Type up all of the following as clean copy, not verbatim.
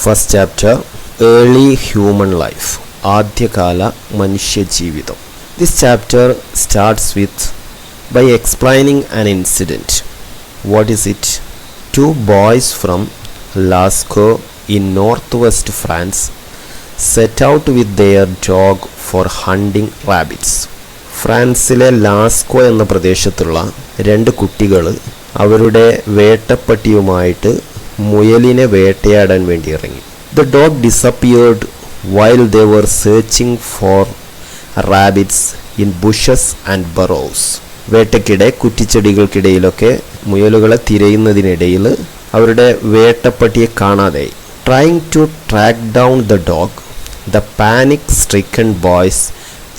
First chapter, Early Human Life, ആദ്യകാല മനുഷ്യജീവിതം. This chapter starts with by explaining an incident. What is it? Two boys from Lascaux in northwest France set out with their dog for hunting rabbits. ഫ്രാൻസിലെ Lascaux എന്ന പ്രദേശത്തുള്ള രണ്ട് കുട്ടികൾ അവരുടെ വേട്ടപ്പട്ടിയുമായിട്ട് മുയലിനെ വേട്ടയാടാൻ വേണ്ടി ഇറങ്ങി. The dog disappeared while they were searching for rabbits in bushes and burrows. വേട്ടയ്ക്കിടെ കുറ്റിച്ചെടികൾക്കിടയിലൊക്കെ മുയലുകളെ തിരയുന്നതിനിടയിൽ അവരുടെ വേട്ടപ്പട്ടിയെ കാണാതായി. Trying to track down the dog, the panic-stricken boys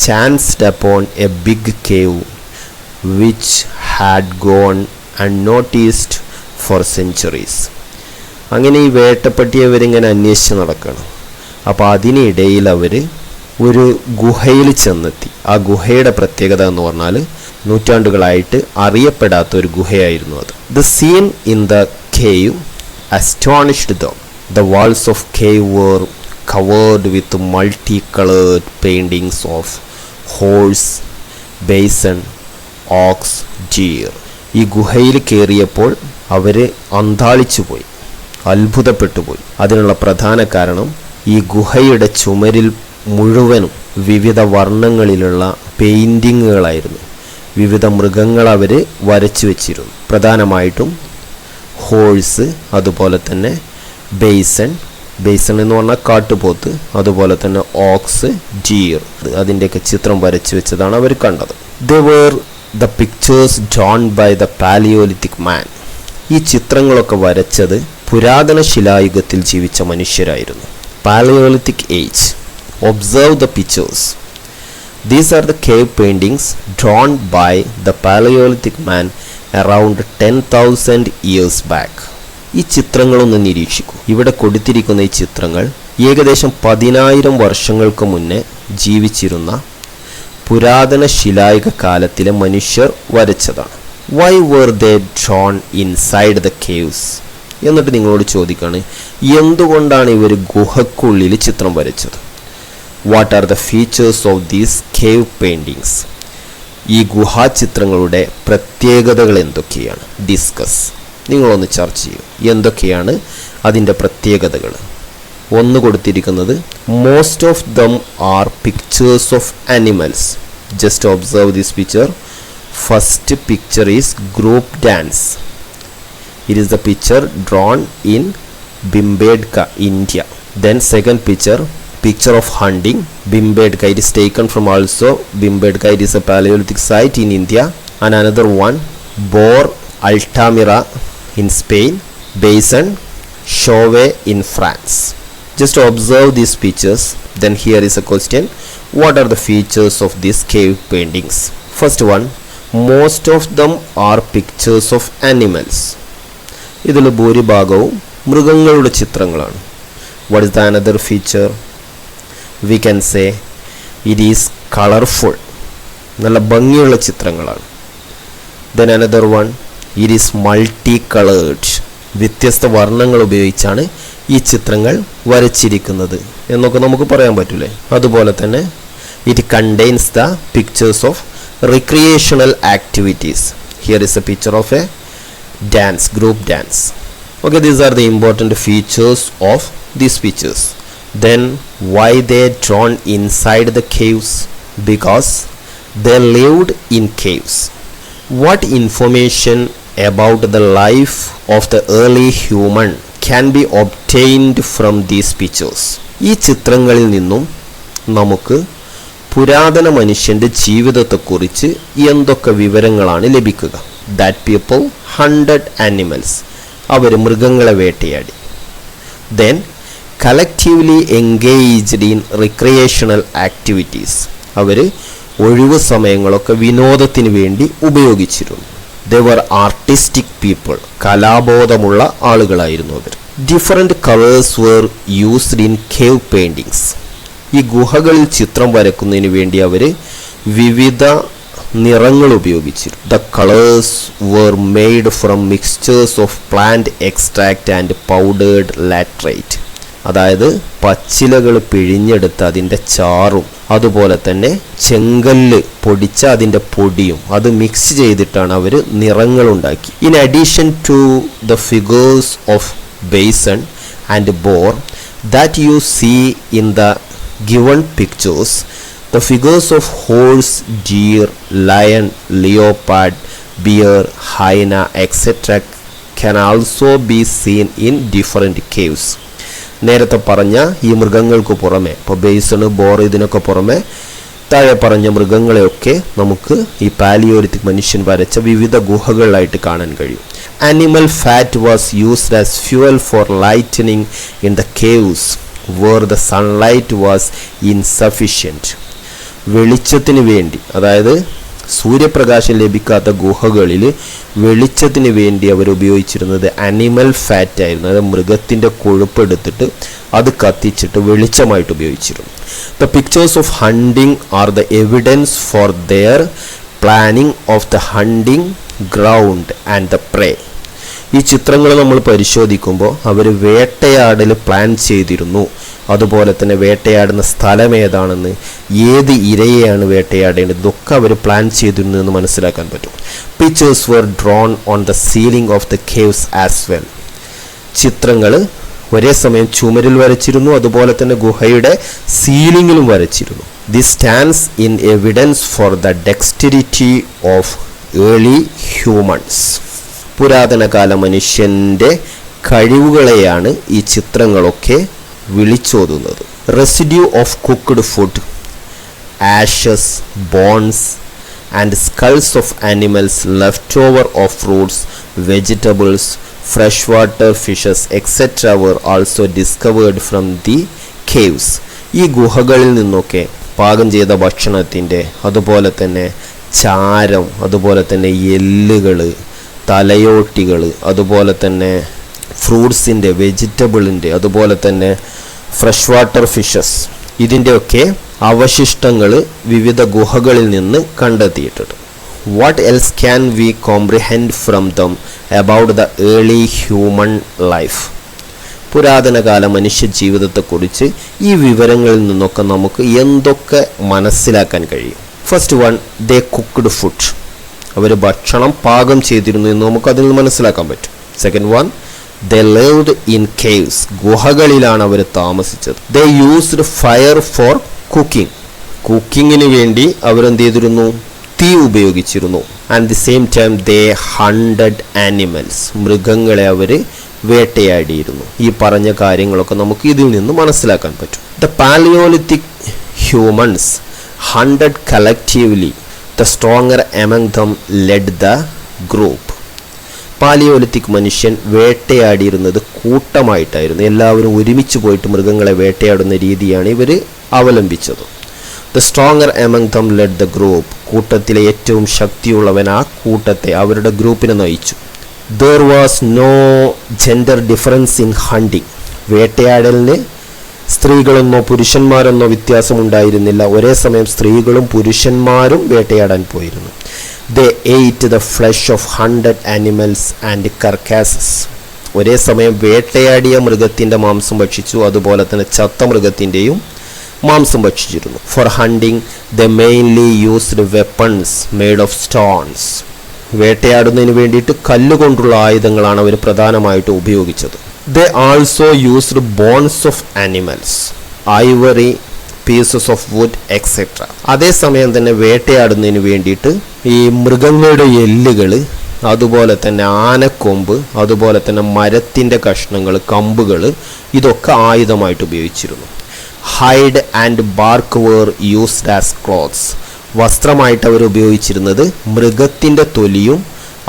chanced upon a big cave which had gone unnoticed for centuries. അങ്ങനെ ഈ വേട്ടപ്പട്ടിയെ അവരിങ്ങനെ അന്വേഷിച്ച് നടക്കണം. അപ്പോൾ അതിനിടയിൽ അവർ ഒരു ഗുഹയിൽ ചെന്നെത്തി. ആ ഗുഹയുടെ പ്രത്യേകത എന്ന് പറഞ്ഞാൽ നൂറ്റാണ്ടുകളായിട്ട് അറിയപ്പെടാത്ത ഒരു ഗുഹയായിരുന്നു അത്. The scene in the cave astonished them. The walls of cave were covered with multicolored paintings of horse, bison, ox, deer. ഈ ഗുഹയിൽ കയറിയപ്പോൾ അവർ അന്ധാളിച്ചുപോയി, അത്ഭുതപ്പെട്ടുപോയി. അതിനുള്ള പ്രധാന കാരണം ഈ ഗുഹയുടെ ചുമരിൽ മുഴുവനും വിവിധ വർണ്ണങ്ങളിലുള്ള പെയിൻറ്റിങ്ങുകളായിരുന്നു. വിവിധ മൃഗങ്ങൾ അവർ വരച്ചു വെച്ചിരുന്നു. പ്രധാനമായിട്ടും ഹോഴ്സ്, അതുപോലെ തന്നെ ബേസൺ എന്ന് പറഞ്ഞാൽ കാട്ടുപോത്ത്, അതുപോലെ തന്നെ ഓക്സ്, ഡീർ, അതിൻ്റെയൊക്കെ ചിത്രം വരച്ചു വെച്ചതാണ് അവർ കണ്ടത്. They were the pictures drawn by the Paleolithic man. ഈ ചിത്രങ്ങളൊക്കെ വരച്ചത് പുരാതന ശിലായുഗത്തിൽ ജീവിച്ച മനുഷ്യരായിരുന്നു. Paleolithic age. Observe the pictures. These are the cave paintings drawn by the Paleolithic man around 10,000 years back. ഈ ചിത്രങ്ങളൊന്ന് നിരീക്ഷിക്കൂ. ഇവിടെ കൊടുത്തിരിക്കുന്ന ഈ ചിത്രങ്ങൾ ഏകദേശം 10,000 വർഷങ്ങൾക്ക് മുന്നേ ജീവിച്ചിരുന്ന പുരാതന ശിലായുഗ കാലത്തിലെ മനുഷ്യർ വരച്ചതാണ്. Why were they drawn inside the caves? എന്നിട്ട് നിങ്ങളോട് ചോദിക്കാണ്, എന്തുകൊണ്ടാണ് ഇവർ ഗുഹക്കുള്ളിൽ ചിത്രം വരച്ചത്? What are the features of these cave paintings? ഈ ഗുഹാചിത്രങ്ങളുടെ പ്രത്യേകതകൾ എന്തൊക്കെയാണ്? ഡിസ്കസ്. നിങ്ങളൊന്ന് ചർച്ച ചെയ്യും. എന്തൊക്കെയാണ് അതിൻ്റെ പ്രത്യേകതകൾ? ഒന്ന് കൊടുത്തിരിക്കുന്നത് most of them are pictures of animals. Just observe this picture. First picture is group dance. It is the picture drone in Bhimbedka, India. Then second picture of hunting, Bhimbedka. It is taken from also Bhimbedka. It is a Paleolithic site in India. And another one, boar, Altamira in Spain, bison, Chauvet in France. Just observe these pictures. Then here is a question. What are the features of these cave paintings? First one, most of them are pictures of animals. ഇതിൽ ഭൂരിഭാഗവും മൃഗങ്ങളുടെ ചിത്രങ്ങളാണ്. What is the another feature? We can say it is colorful. നല്ല ഭംഗിയുള്ള ചിത്രങ്ങളാണ്. Then another one, it is multicolored. വ്യത്യസ്ത വർണ്ണങ്ങൾ ഉപയോഗിച്ചാണ് ഈ ചിത്രങ്ങൾ വരച്ചിരിക്കുന്നത് എന്നൊക്കെ നമുക്ക് പറയാൻ പറ്റൂലേ. അതുപോലെ തന്നെ it contains the pictures of recreational activities. Here is A picture of A dance, group dance. Okay, these are the important features of these pictures. Then why they drawn inside the caves? Because they lived in caves. What information about the life of the early human can be obtained from these pictures? ഈ ചിത്രങ്ങളിൽ നിന്നും നമുക്ക് പുരാതന മനുഷ്യന്റെ ജീവിതത്തെക്കുറിച്ച് എന്തൊക്കെ വിവരങ്ങളാണ് ലഭിക്കുക? That people hunted animals. അവർ മൃഗങ്ങളെ വേട്ടയാടി. Then collectively engaged in recreational activities. അവർ ഒഴിവു സമയങ്ങളൊക്കെ വിനോദത്തിന് വേണ്ടി ഉപയോഗിച്ചിരുന്നു. They were artistic people. കലാബോധമുള്ള ആളുകളായിരുന്നു അവർ. Different colors were used in cave paintings. ഈ ഗുഹകളിൽ ചിത്രം വരക്കുന്നതിന് വേണ്ടി അവർ വിവിധ നിറങ്ങൾ ഉപയോഗിച്ചിരുന്നു. The colors were made from mixtures of plant extract and powdered laterite. അതായത് പച്ചിലകൾ പിഴിഞ്ഞെടുത്ത് അതിൻ്റെ ചാറും അതുപോലെ തന്നെ ചെങ്കല്ല് പൊടിച്ച അതിൻ്റെ പൊടിയും അത് മിക്സ് ചെയ്തിട്ടാണ് അവർ നിറങ്ങളുണ്ടാക്കി. In addition to the figures of bison and boar that you see in the given pictures, the figures of horse, deer, lion, leopard, bear, hyena, etc. can also be seen in different caves. നേരത്തെ പറഞ്ഞ ഈ മൃഗങ്ങൾക്ക് പുറമെ, ഇപ്പോൾ ബേസണ്, bore, ഇതിനൊക്കെ പുറമെ താഴെ പറഞ്ഞ മൃഗങ്ങളെയൊക്കെ നമുക്ക് ഈ പാലിയോലിത്തിക് മനുഷ്യൻ വരച്ച വിവിധ ഗുഹകളിലായിട്ട് കാണാൻ കഴിയും. Animal fat was used as fuel for lightning in the caves where the sunlight was insufficient. വെളിച്ചത്തിന് വേണ്ടി, അതായത് സൂര്യപ്രകാശം ലഭിക്കാത്ത ഗുഹകളിൽ വെളിച്ചത്തിന് വേണ്ടി അവർ ഉപയോഗിച്ചിരുന്നത് അനിമൽ ഫാറ്റ് ആയിരുന്നു. അതായത് മൃഗത്തിൻ്റെ കൊഴുപ്പെടുത്തിട്ട് അത് കത്തിച്ചിട്ട് വെളിച്ചമായിട്ട് ഉപയോഗിച്ചിരുന്നു. The pictures of hunting are the evidence for their planning of the hunting ground and the prey. ഈ ചിത്രങ്ങൾ നമ്മൾ പരിശോധിക്കുമ്പോൾ അവർ വേട്ടയാടൽ പ്ലാൻ ചെയ്തിരുന്നു. അതുപോലെ തന്നെ വേട്ടയാടുന്ന സ്ഥലം ഏതാണെന്ന്, ഏത് ഇരയെയാണ് വേട്ടയാടേണ്ടത്, ഇതൊക്കെ അവർ പ്ലാൻ ചെയ്തിരുന്നു എന്ന് മനസ്സിലാക്കാൻ പറ്റും. Pictures were drawn on the ceiling of the caves as well. ചിത്രങ്ങൾ ഒരേ സമയം ചുമരിൽ വരച്ചിരുന്നു, അതുപോലെ തന്നെ ഗുഹയുടെ സീലിംഗിലും വരച്ചിരുന്നു. This stands in evidence for the dexterity of early humans. പുരാതനകാല മനുഷ്യൻ്റെ കഴിവുകളെയാണ് ഈ ചിത്രങ്ങളൊക്കെ വിളിച്ചോതുന്നത്. Residue of cooked food, ashes, bones and skulls of animals, left over of fruits, vegetables, fresh water fishes etcetera were also discovered from the caves. ഈ ഗുഹകളിൽ നിന്നൊക്കെ പാകം ചെയ്ത ഭക്ഷണത്തിൻ്റെ, അതുപോലെ തന്നെ ചാരം, അതുപോലെ തന്നെ എല്ലുകൾ, തലയോട്ടികൾ, അതുപോലെ തന്നെ ഫ്രൂട്ട്സിൻ്റെ, വെജിറ്റബിളിൻ്റെ, അതുപോലെ തന്നെ ഫ്രഷ് വാട്ടർ ഫിഷസ്, ഇതിൻ്റെയൊക്കെ അവശിഷ്ടങ്ങൾ വിവിധ ഗുഹകളിൽ നിന്ന് കണ്ടെത്തിയിട്ടുണ്ട്. What else can we comprehend from them about the early human life? പുരാതനകാല മനുഷ്യ ജീവിതത്തെക്കുറിച്ച് ഈ വിവരങ്ങളിൽ നിന്നൊക്കെ നമുക്ക് എന്തൊക്കെ മനസ്സിലാക്കാൻ കഴിയും? First one, they cooked food. അവർ ഭക്ഷണം പാകം ചെയ്തിരുന്നു എന്ന് നമുക്ക് അതിൽ നിന്ന് മനസ്സിലാക്കാൻ പറ്റും. Second one, they lived in caves. ഗുഹകളിലാണ് അവർ താമസിച്ചത്. they used fire for cooking. കുക്കിങ്ങിന് വേണ്ടി അവരെന്ത് ചെയ്തിരുന്നു? തീ ഉപയോഗിച്ചിരുന്നു. and the same time they hunted animals. മൃഗങ്ങളെ അവർ വേട്ടയാടിയിരുന്നു. ഈ പറഞ്ഞ കാര്യങ്ങളൊക്കെ നമുക്ക് ഇതിൽ നിന്ന് മനസ്സിലാക്കാൻ പറ്റും. the Paleolithic humans hunted collectively. the stronger among them led the group. Palaeolithic മനുഷ്യൻ വേട്ടയാടിയിരുന്നത് കൂട്ടമായിട്ടായിരുന്നു. എല്ലാവരും ഒരുമിച്ച് പോയിട്ട് മൃഗങ്ങളെ വേട്ടയാടുന്ന രീതിയാണ് ഇവർ അവലംബിച്ചത്. The stronger among them led the group. കൂട്ടത്തിലെ ഏറ്റവും ശക്തിയുള്ളവൻ ആ കൂട്ടത്തെ, അവരുടെ ഗ്രൂപ്പിനെ നയിച്ചു. There was no gender difference in hunting. വേട്ടയാടലിന് സ്ത്രീകളെന്നോ പുരുഷന്മാരെന്നോ വ്യത്യാസമുണ്ടായിരുന്നില്ല. ഒരേ സമയം സ്ത്രീകളും പുരുഷന്മാരും വേട്ടയാടാൻ പോയിരുന്നു. They ate the flesh of hunted animals and carcasses. ഒരേ സമയം വേട്ടയാടിയ മൃഗത്തിൻ്റെ മാംസം ഭക്ഷിച്ചു, അതുപോലെ തന്നെ ചത്ത മൃഗത്തിൻ്റെയും മാംസം ഭക്ഷിച്ചിരുന്നു. For hunting they mainly used weapons made of stones. വേട്ടയാടുന്നതിന് വേണ്ടിയിട്ട് കല്ലുകൊണ്ടുള്ള ആയുധങ്ങളാണ് അവർ പ്രധാനമായിട്ടും ഉപയോഗിച്ചത്. They also used bones of animals, ivory, pieces of wood etcetera. അതേസമയം തന്നെ വേട്ടയാടുന്നതിന് വേണ്ടിയിട്ട് ഈ മൃഗങ്ങളുടെ എല്ലുകൾ, അതുപോലെ തന്നെ ആനക്കൊമ്പ്, അതുപോലെ തന്നെ മരത്തിൻ്റെ കഷ്ണങ്ങൾ, കമ്പുകൾ, ഇതൊക്കെ ആയുധമായിട്ട് ഉപയോഗിച്ചിരുന്നു. Hide and bark were used as clothes. വസ്ത്രമായിട്ട് അവർ ഉപയോഗിച്ചിരുന്നത് മൃഗത്തിൻ്റെ തൊലിയും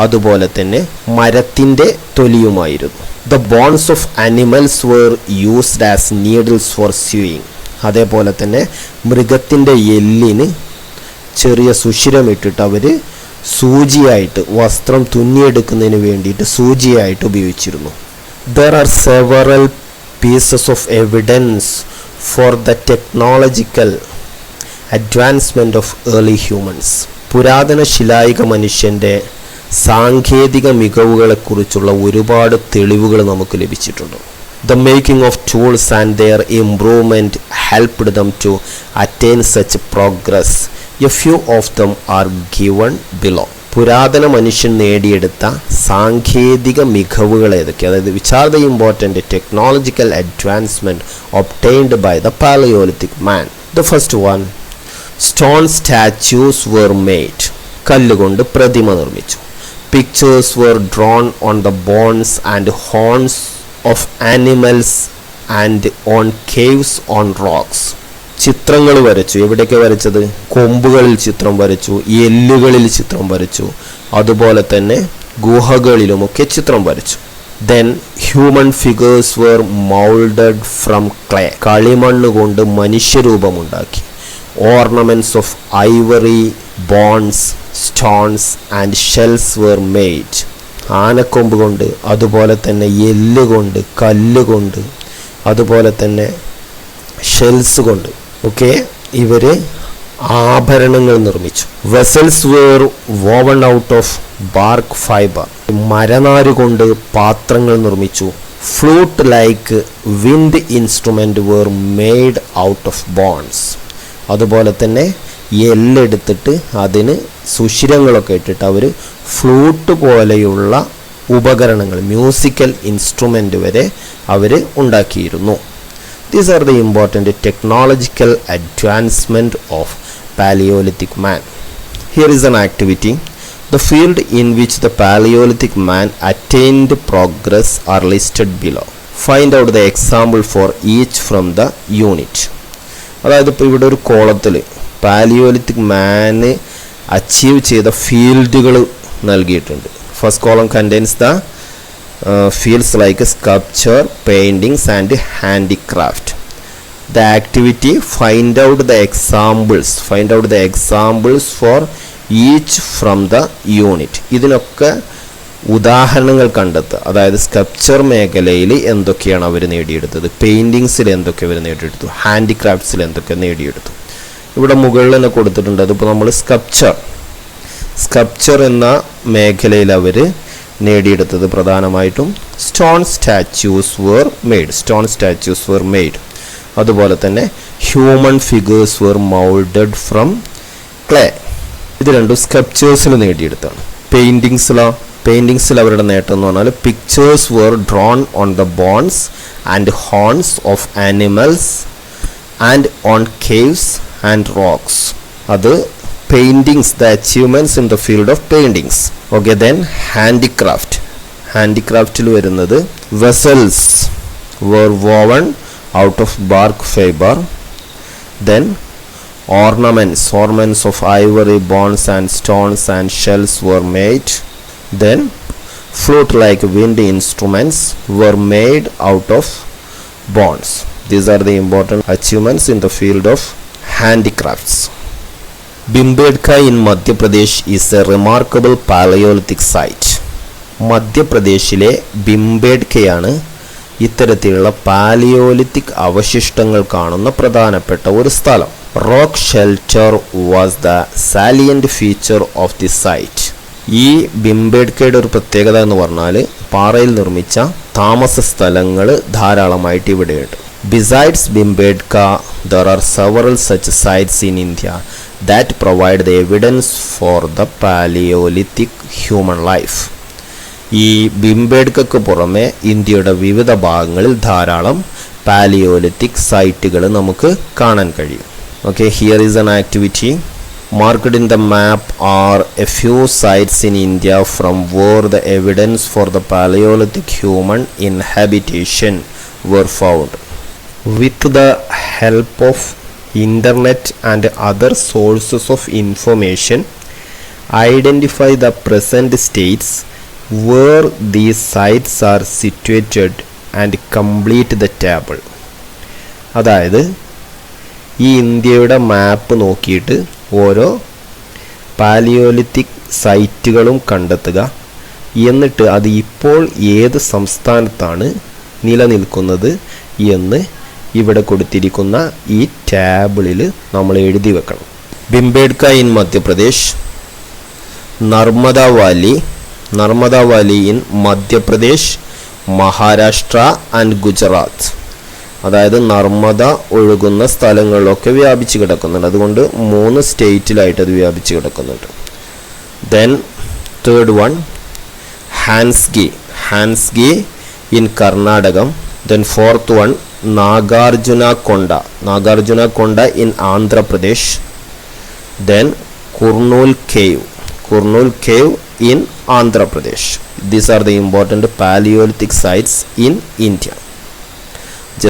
അതുപോലെ തന്നെ മരത്തിൻ്റെ തൊലിയുമായിരുന്നു. The bones of animals were used as needles for sewing. അതേപോലെ തന്നെ മൃഗത്തിൻ്റെ എല്ലിന് ചെറിയ സുഷിരമിട്ടിട്ട് അവർ സൂചിയായിട്ട്, വസ്ത്രം തുന്നിയെടുക്കുന്നതിന് വേണ്ടിയിട്ട് സൂചിയായിട്ട് ഉപയോഗിച്ചിരുന്നു. There are several pieces of evidence for the technological advancement of early humans. പുരാതന ശിലായുഗ മനുഷ്യൻ്റെ സാങ്കേതിക മികവുകളെക്കുറിച്ചുള്ള ഒരുപാട് തെളിവുകൾ നമുക്ക് ലഭിച്ചിട്ടുണ്ട്. The making of tools and their improvement helped them to attain such progress. A few of them are given below. പുരാതന മനുഷ്യൻ നേടിയെടുത്ത സാങ്കേതിക മികവുകൾ ഏതൊക്കെ, അതായത് which are the important technological advancement obtained by the Palaeolithic man. The first one, stone statues were made. കല്ലുകൊണ്ട് പ്രതിമ നിർമ്മിച്ചു. Pictures were drawn on the bones and horns of animals and on caves on rocks. ചിത്രങ്ങൾ വരച്ചു. എവിടെയൊക്കെ വരച്ചത്? കൊമ്പുകളിൽ ചിത്രം വരച്ചു, എല്ലുകളിൽ ചിത്രം വരച്ചു, അതുപോലെ തന്നെ ഗുഹകളിലുമൊക്കെ ചിത്രം വരച്ചു. Then human figures were moulded from clay. കളിമണ്ണ് കൊണ്ട് മനുഷ്യരൂപമുണ്ടാക്കി. Ornaments of ivory, bones, stones and shells were made. ആനക്കൊമ്പ് കൊണ്ട്, അതുപോലെ തന്നെ എല്ലുകൊണ്ട്, കല്ലുകൊണ്ട്, അതുപോലെ തന്നെ ഷെൽസ് കൊണ്ട് ഒക്കെ ഇവർ ആഭരണങ്ങൾ നിർമ്മിച്ചു. Vessels were woven out of bark fibre. മരനാര് കൊണ്ട് പാത്രങ്ങൾ നിർമ്മിച്ചു. Flute like wind instrument were made out of bones. അതുപോലെ തന്നെ എല്ലെടുത്തിട്ട് അതിന് സുഷിരങ്ങളൊക്കെ ഇട്ടിട്ട് അവർ ഫ്ലൂട്ട് പോലെയുള്ള ഉപകരണങ്ങൾ, മ്യൂസിക്കൽ ഇൻസ്ട്രുമെൻ്റ് വരെ അവർ ഉണ്ടാക്കിയിരുന്നു. These are the important technological advancement of Paleolithic man. Here is an activity. The field in which the Paleolithic man attained progress are listed below. Find out the example for each from the unit. അതായത് ഇപ്പോൾ ഇവിടെ ഒരു കോളത്തിൽ Palaeolithic മാന് achieve ചെയ്ത ഫീൽഡുകൾ നൽകിയിട്ടുണ്ട്. First column contains the fields like sculpture, paintings and handicraft. The activity, find out the examples for each from the unit. ഇതിനൊക്കെ ഉദാഹരണങ്ങൾ കണ്ടെത്തുക. അതായത് സ്കൾപ്ചർ മേഖലയിൽ എന്തൊക്കെയാണ് അവർ നേടിയെടുത്തത്, പെയിൻറ്റിങ്സിൽ എന്തൊക്കെ അവർ നേടിയെടുത്തു, ഹാൻഡിക്രാഫ്റ്റ്സിൽ എന്തൊക്കെ നേടിയെടുത്തു. ഇവിടെ മുകളിൽ തന്നെ കൊടുത്തിട്ടുണ്ട്. അതിപ്പോൾ നമ്മൾ സ്കൾപ്ചർ എന്ന മേഖലയിൽ അവർ നേടിയെടുത്തത് പ്രധാനമായിട്ടും സ്റ്റോൺ സ്റ്റാച്യൂസ് വെർ മെയ്ഡ്. അതുപോലെ തന്നെ human figures were moulded from clay. ഇത് രണ്ടും സ്കൾപ്ചേഴ്സിൽ നേടിയെടുത്താണ്. പെയിൻറ്റിങ്സിൽ അവരുടെ നേട്ടം എന്ന് പറഞ്ഞാൽ pictures were drawn on the bones and horns of animals and on caves and rocks. അത് paintings, the achievements in the field of paintings. Okay, then handicraftil വരുന്നത് vessels were woven out of bark fiber. Then ornaments of ivory, bones and stones and shells were made. Then flute like wind instruments were made out of bones. These are the important achievements in the field of handicrafts. Bhimbedka in Madhya Pradesh is a remarkable Paleolithic site. മധ്യപ്രദേശിലെ ബിംബേഡ്കയാണ് ഇത്തരത്തിലുള്ള Palaeolithic അവശിഷ്ടങ്ങൾ കാണുന്ന പ്രധാനപ്പെട്ട ഒരു സ്ഥലം. Rock shelter was the salient feature of the site. ഈ ബിംബേഡ്കയുടെ ഒരു പ്രത്യേകത എന്ന് പറഞ്ഞാൽ പാറയിൽ നിർമ്മിച്ച താമസ സ്ഥലങ്ങൾ ധാരാളമായിട്ട് ഇവിടെയുണ്ട്. Besides Bhimbedka, there are several such sites in India that provide the evidence for the Paleolithic human life. ഈ ബിംബേഡ്കയ്ക്ക് പുറമെ ഇന്ത്യയുടെ വിവിധ ഭാഗങ്ങളിൽ ധാരാളം പാലിയോലിത്തിക് സൈറ്റുകൾ നമുക്ക് കാണാൻ കഴിയും. Okay, here is an activity. Marked in the map are a few sites in India from where the evidence for the Paleolithic human inhabitation were found. With the help of internet and other sources of information, identify the present states where these sites are situated and complete the table. അതായത് ഈ ഇന്ത്യയുടെ മാപ്പ് നോക്കിയിട്ട് ഓരോ Palaeolithic സൈറ്റുകളും കണ്ടെത്തുക. എന്നിട്ട് അത് ഇപ്പോൾ ഏത് സംസ്ഥാനത്താണ് നിലനിൽക്കുന്നത് എന്ന് ഇവിടെ കൊടുത്തിരിക്കുന്ന ഈ ടാബിളിൽ നമ്മൾ എഴുതി വെക്കണം. ബിംബേഡ്ക in Madhya Pradesh, Narmada Valley in Madhya Pradesh, Maharashtra and Gujarat, അതായത് നർമ്മദ ഒഴുകുന്ന സ്ഥലങ്ങളിലൊക്കെ വ്യാപിച്ച് കിടക്കുന്നുണ്ട്. അതുകൊണ്ട് 3 സ്റ്റേറ്റിലായിട്ട് അത് വ്യാപിച്ച് കിടക്കുന്നുണ്ട്. Then third one ഹാൻസ്ഗി in Karnataka. Then fourth one Nagarjuna കൊണ്ട in Andhra Pradesh. Then Kurnool cave in Andhra Pradesh. These are the important Paleolithic sites in India.